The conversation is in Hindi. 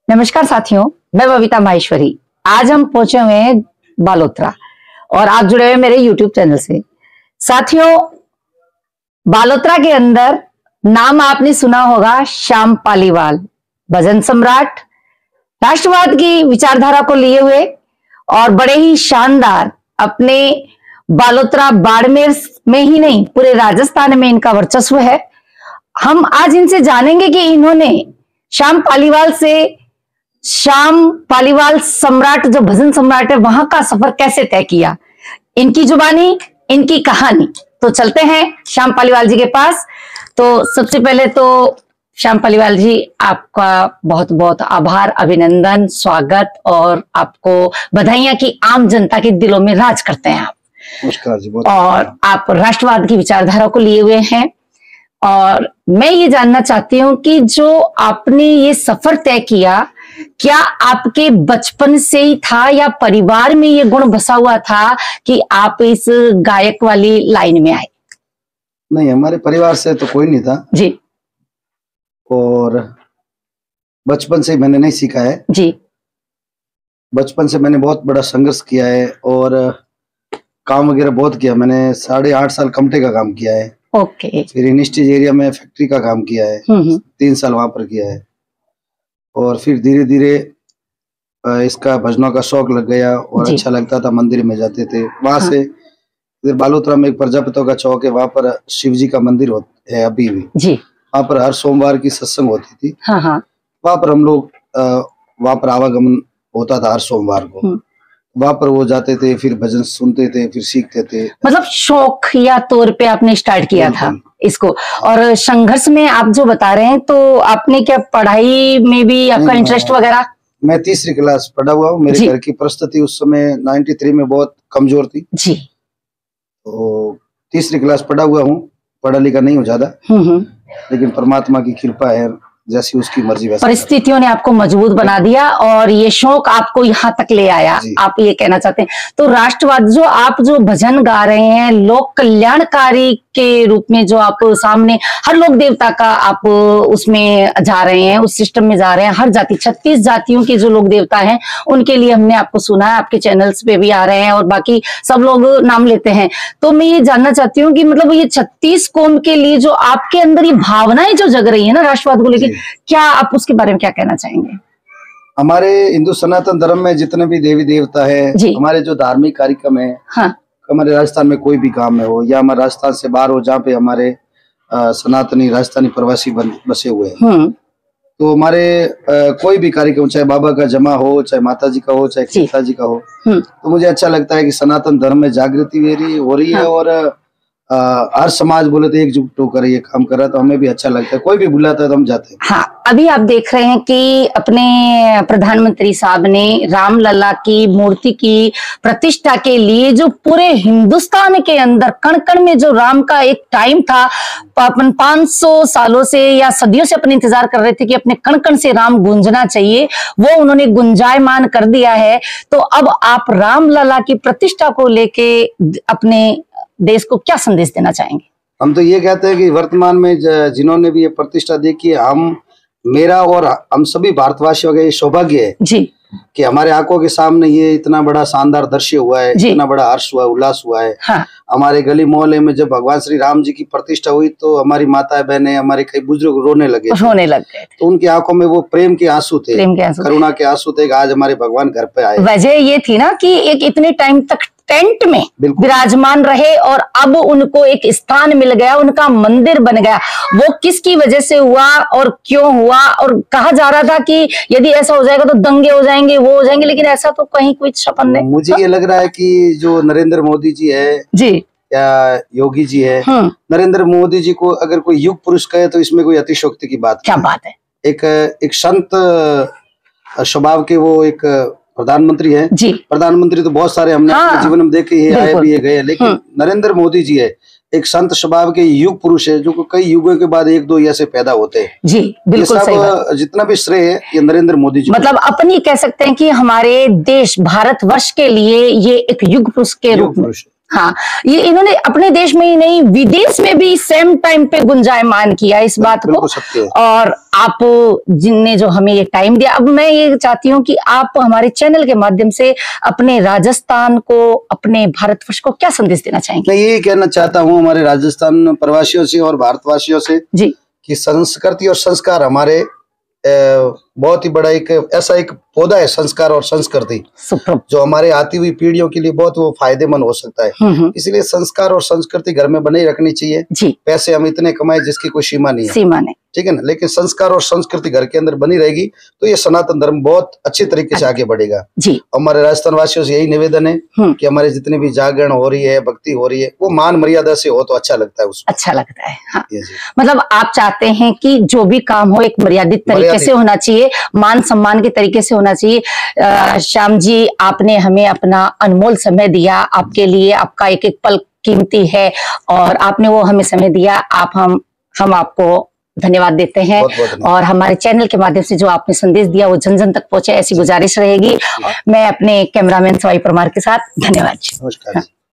नमस्कार साथियों, मैं बबीता माहेश्वरी। आज हम पहुंचे हुए हैं बालोतरा और आप जुड़े हुए मेरे YouTube चैनल से। साथियों, बालोतरा के अंदर नाम आपने सुना होगा श्याम पालीवाल, भजन सम्राट, राष्ट्रवाद की विचारधारा को लिए हुए और बड़े ही शानदार अपने बालोतरा बाड़मेर में ही नहीं पूरे राजस्थान में इनका वर्चस्व है। हम आज इनसे जानेंगे कि इन्होंने श्याम पालीवाल से श्याम पालीवाल सम्राट जो भजन सम्राट है वहां का सफर कैसे तय किया, इनकी जुबानी, इनकी कहानी। तो चलते हैं श्याम पालीवाल जी के पास। तो सबसे पहले तो श्याम पालीवाल जी, आपका बहुत बहुत आभार, अभिनंदन, स्वागत और आपको बधाइयां कि आम जनता के दिलों में राज करते हैं आप। नमस्कार जी। और आप राष्ट्रवाद की विचारधारा को लिए हुए हैं और मैं ये जानना चाहती हूँ कि जो आपने ये सफर तय किया, क्या आपके बचपन से ही था या परिवार में ये गुण बसा हुआ था कि आप इस गायक वाली लाइन में आए? नहीं, हमारे परिवार से तो कोई नहीं था जी। और बचपन से मैंने नहीं सीखा है जी। बचपन से मैंने बहुत बड़ा संघर्ष किया है और काम वगैरह बहुत किया। मैंने 8.5 साल कमटे का काम किया है। ओके। फिर इंडस्ट्रीज एरिया में फैक्ट्री का काम किया है। 3 साल वहां पर किया है और फिर धीरे धीरे इसका भजनों का शौक लग गया और अच्छा लगता था। मंदिर में जाते थे। वहां से इधर बालोतरा में एक प्रजापितों का चौक है, वहां पर शिव जी का मंदिर है अभी भी जी। वहां पर हर सोमवार की सत्संग होती थी। वहां पर हम लोग वहां पर आवागमन होता था हर सोमवार को। वहां पर वो जाते थे, फिर भजन सुनते थे, फिर सीखते थे। मतलब शौक या तौर पे आपने स्टार्ट किया था इसको। और संघर्ष में आप जो बता रहे हैं, तो आपने क्या पढ़ाई में भी आपका इंटरेस्ट वगैरह? मैं तीसरी क्लास पढ़ा हुआ हूँ। मेरे घर की परिस्थिति उस समय 93 में बहुत कमजोर थी जी। तो तीसरी क्लास पढ़ा हुआ हूँ, पढ़ा लिखा नहीं हूँ ज्यादा, लेकिन परमात्मा की कृपा है, जैसी उसकी मर्जी वैसे परिस्थितियों ने आपको मजबूत बना दिया और ये शौक आपको यहाँ तक ले आया, आप ये कहना चाहते हैं। तो राष्ट्रवाद जो भजन गा रहे हैं, लोक कल्याणकारी के रूप में जो आप सामने हर लोक देवता का आप उसमें जा रहे हैं, उस सिस्टम में जा रहे हैं। हर जाति 36 जातियों के जो लोक देवता हैं उनके लिए हमने आपको सुना है, आपके चैनल्स पे भी आ रहे हैं और बाकी सब लोग नाम लेते हैं। तो मैं ये जानना चाहती हूँ कि मतलब ये 36 कौम के लिए जो आपके अंदर ये भावनाएं जो जग रही है ना राष्ट्रवाद को लेकर, क्या आप उसके बारे में क्या कहना चाहेंगे? हमारे हिंदू सनातन धर्म में जितने भी देवी देवता है, हमारे जो धार्मिक कार्यक्रम है, हमारे राजस्थान में कोई भी काम में हो या हमारे राजस्थान से बाहर हो, जहाँ पे हमारे सनातनी राजस्थानी प्रवासी बसे हुए हैं, तो हमारे कोई भी कार्यक्रम, चाहे बाबा का जमा हो, चाहे माता जी का हो, चाहे सीता जी का हो, तो मुझे अच्छा लगता है कि सनातन धर्म में जागृति हो रही है और हर समाज बोले तो एकजुट होकर ये काम कर रहा है, तो हमें भी अच्छा लगता है। कोई भी बुलाता है तो हम जाते हैं। हाँ, अभी आप देख रहे हैं कि अपने प्रधानमंत्री साहब ने रामलला की मूर्ति की प्रतिष्ठा के लिए जो पूरे हिंदुस्तान के अंदर कण कण में जो राम का एक टाइम था, अपन 500 सालों से या सदियों से अपन इंतजार कर रहे थे कि अपने कण कण से राम गूंजना चाहिए, वो उन्होंने गुंजायमान कर दिया है। तो अब आप रामलला की प्रतिष्ठा को लेके अपने देश को क्या संदेश देना चाहेंगे? हम तो ये कहते हैं कि वर्तमान में जिन्होंने भी ये प्रतिष्ठा देखी है, मेरा और हम सभी भारतवासियों का ये सौभाग्य है जी कि हमारे आंखों के सामने ये इतना बड़ा शानदार दृश्य हुआ है, इतना बड़ा हर्ष हुआ, उल्लास हुआ है। हमारे गली मोहल्ले में जब भगवान श्री राम जी की प्रतिष्ठा हुई तो हमारी माता बहनें, हमारे कई बुजुर्ग रोने लगे। तो उनकी आंखों में वो प्रेम के आंसू थे, करुणा के आंसू थे कि आज हमारे भगवान घर पे आए। वजह ये थी ना कि एक इतने टाइम तक टेंट में विराजमान रहे और अब उनको एक स्थान मिल गया, उनका मंदिर बन गया। वो किसकी वजह से हुआ और क्यों हुआ? और कहा जा रहा था कि यदि ऐसा हो जाएगा तो दंगे हो जाएंगे, वो हो जाएंगे, लेकिन ऐसा तो कहीं कोई सपन नहीं। मुझे ये लग रहा है कि जो नरेंद्र मोदी जी है जी या योगी जी है, नरेंद्र मोदी जी को अगर कोई युग पुरुष कहे तो इसमें कोई अतिशयोक्ति की बात क्या बात है। एक संत स्वभाव के वो एक प्रधानमंत्री है जी। प्रधानमंत्री तो बहुत सारे हमने अपने जीवन में देखे हैं, आए भी गए, लेकिन नरेंद्र मोदी जी है एक संत स्वभाव के युग पुरुष है, जो कई युगों के बाद एक दो ऐसे पैदा होते हैं जी। बिल्कुल सही बात। जितना भी श्रेय है ये नरेंद्र मोदी जी, मतलब अपन ये कह सकते हैं कि हमारे देश भारतवर्ष के लिए ये एक युग पुरुष के रूप में हाँ, ये इन्होंने अपने देश में ही नहीं विदेश में भी सेम टाइम पे गुंजायमान किया इस बात को। और आप जिनने जो हमें ये टाइम दिया, अब मैं ये चाहती हूँ कि आप हमारे चैनल के माध्यम से अपने राजस्थान को, अपने भारतवर्ष को क्या संदेश देना चाहेंगे? मैं यही कहना चाहता हूँ हमारे राजस्थान प्रवासियों से और भारतवासियों से जी, कि संस्कृति और संस्कार हमारे बहुत ही बड़ा एक ऐसा एक पौधा है, संस्कार और संस्कृति, जो हमारे आती हुई पीढ़ियों के लिए बहुत वो फायदेमंद हो सकता है। इसलिए संस्कार और संस्कृति घर में बने रखनी चाहिए जी। पैसे हम इतने कमाए जिसकी कोई सीमा नहीं है, ठीक है ना, लेकिन संस्कार और संस्कृति घर के अंदर बनी रहेगी तो ये सनातन धर्म बहुत अच्छे तरीके से आगे बढ़ेगा जी। हमारे राजस्थान वासियों से यही निवेदन है कि हमारे जितने भी जागरण हो रही है, भक्ति हो रही है, वो मान मर्यादा से हो तो अच्छा लगता है, उसमें अच्छा लगता है। हाँ। मतलब आप चाहते हैं कि जो भी काम हो एक मर्यादित तरीके से होना चाहिए, मान सम्मान के तरीके से होना चाहिए। श्याम जी, आपने हमें अपना अनमोल समय दिया, आपके लिए आपका एक एक पल कीमती है और आपने वो हमें समय दिया। हम आपको धन्यवाद देते हैं। और हमारे चैनल के माध्यम से जो आपने संदेश दिया वो जन जन तक पहुंचे, ऐसी गुजारिश रहेगी। मैं अपने कैमरामैन सवाई परमार के साथ, धन्यवाद। नमस्कार।